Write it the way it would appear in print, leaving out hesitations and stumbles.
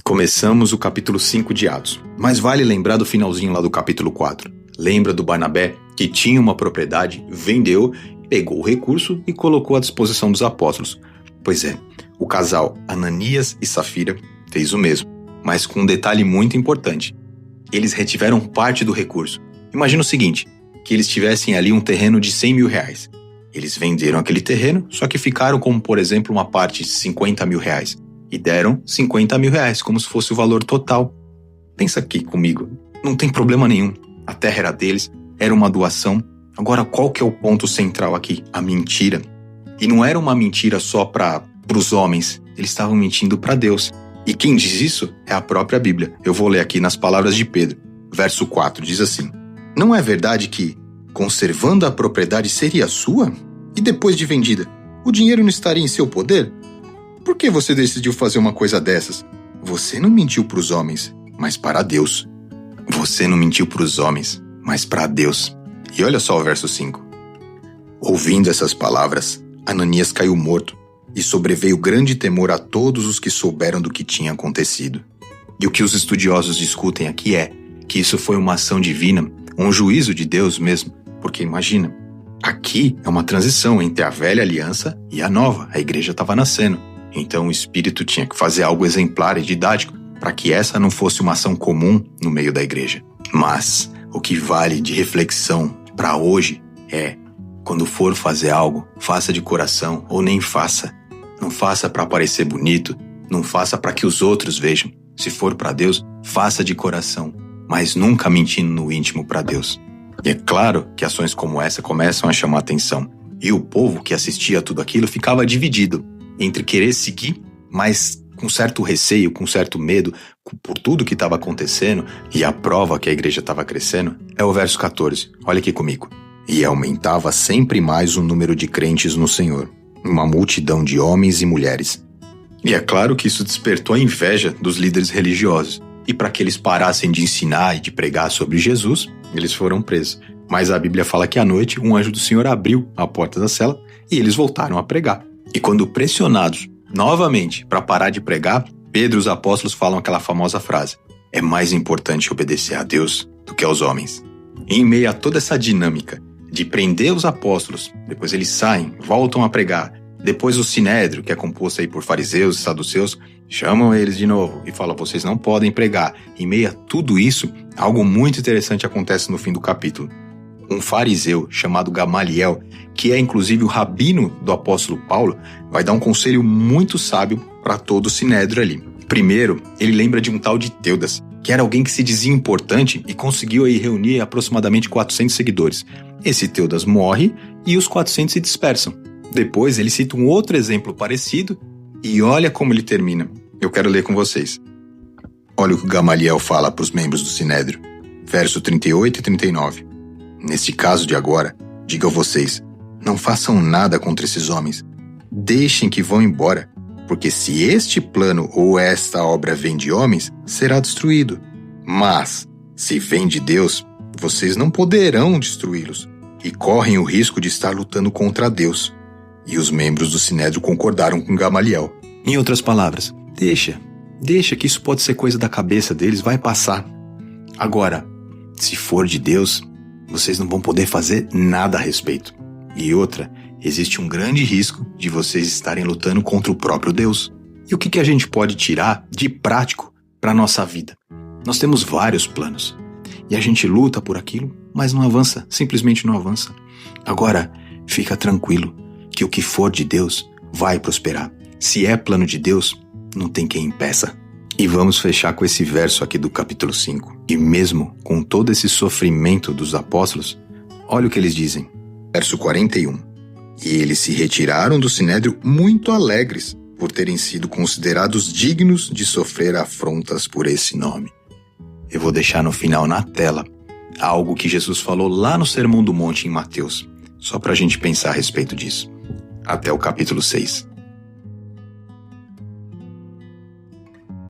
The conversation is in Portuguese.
Começamos o capítulo 5 de Atos, mas vale lembrar do finalzinho lá do capítulo 4. Lembra do Barnabé, que tinha uma propriedade, vendeu, pegou o recurso e colocou à disposição dos apóstolos. Pois é, o casal Ananias e Safira fez o mesmo, mas com um detalhe muito importante. Eles retiveram parte do recurso. Imagina o seguinte, que eles tivessem ali um terreno de 100 mil reais. Eles venderam aquele terreno, só que ficaram como, por exemplo, uma parte de 50 mil reais. E deram 50 mil reais, como se fosse o valor total. Pensa aqui comigo, não tem problema nenhum. A terra era deles, era uma doação. Agora, qual que é o ponto central aqui? A mentira. E não era uma mentira só para os homens, eles estavam mentindo para Deus. E quem diz isso é a própria Bíblia. Eu vou ler aqui nas palavras de Pedro. Verso 4 diz assim: Não é verdade que, conservando a propriedade, seria sua? E depois de vendida, o dinheiro não estaria em seu poder? Por que você decidiu fazer uma coisa dessas? Você não mentiu para os homens, mas para Deus. Você não mentiu para os homens, mas para Deus. E olha só o verso 5. Ouvindo essas palavras, Ananias caiu morto, e sobreveio grande temor a todos os que souberam do que tinha acontecido. E o que os estudiosos discutem aqui é que isso foi uma ação divina, um juízo de Deus mesmo, porque imagina, aqui é uma transição entre a velha aliança e a nova, a igreja estava nascendo. Então o Espírito tinha que fazer algo exemplar e didático para que essa não fosse uma ação comum no meio da igreja. Mas o que vale de reflexão para hoje é, quando for fazer algo, faça de coração ou nem faça. Não faça para parecer bonito, não faça para que os outros vejam. Se for para Deus, faça de coração, mas nunca mentindo no íntimo para Deus. E é claro que ações como essa começam a chamar atenção. E o povo que assistia a tudo aquilo ficava dividido entre querer seguir, mas com certo receio, com certo medo, por tudo que estava acontecendo, e a prova que a igreja estava crescendo, é o verso 14. Olha aqui comigo. E aumentava sempre mais o número de crentes no Senhor, uma multidão de homens e mulheres. E é claro que isso despertou a inveja dos líderes religiosos. E para que eles parassem de ensinar e de pregar sobre Jesus, eles foram presos. Mas a Bíblia fala que à noite um anjo do Senhor abriu a porta da cela e eles voltaram a pregar. E quando pressionados novamente para parar de pregar, Pedro e os apóstolos falam aquela famosa frase: é mais importante obedecer a Deus do que aos homens. E em meio a toda essa dinâmica de prender os apóstolos, depois eles saem, voltam a pregar, depois o sinédrio, que é composto aí por fariseus e saduceus, chamam eles de novo e falam: vocês não podem pregar. Em meio a tudo isso, algo muito interessante acontece no fim do capítulo. Um fariseu chamado Gamaliel, que é inclusive o rabino do apóstolo Paulo, vai dar um conselho muito sábio para todo o sinédrio ali. Primeiro, ele lembra de um tal de Teudas, que era alguém que se dizia importante e conseguiu aí reunir aproximadamente 400 seguidores. Esse Teudas morre e os 400 se dispersam. Depois ele cita um outro exemplo parecido e olha como ele termina. Eu quero ler com vocês. Olha o que Gamaliel fala para os membros do sinédrio. Verso 38 e 39. Neste caso de agora, digo a vocês, não façam nada contra esses homens. Deixem que vão embora, porque se este plano ou esta obra vem de homens, será destruído. Mas, se vem de Deus, vocês não poderão destruí-los, e correm o risco de estar lutando contra Deus. E os membros do sinédrio concordaram com Gamaliel. Em outras palavras, deixa que isso pode ser coisa da cabeça deles, vai passar. Agora, se for de Deus, vocês não vão poder fazer nada a respeito. E outra, existe um grande risco de vocês estarem lutando contra o próprio Deus. E o que a gente pode tirar de prático para a nossa vida? Nós temos vários planos. E a gente luta por aquilo, mas não avança, simplesmente não avança. Agora, fica tranquilo, que o que for de Deus vai prosperar. Se é plano de Deus, não tem quem impeça. E vamos fechar com esse verso aqui do capítulo 5. E mesmo com todo esse sofrimento dos apóstolos, olha o que eles dizem. Verso 41. E eles se retiraram do sinédrio muito alegres por terem sido considerados dignos de sofrer afrontas por esse nome. Eu vou deixar no final na tela algo que Jesus falou lá no Sermão do Monte em Mateus, só para a gente pensar a respeito disso. Até o capítulo 6.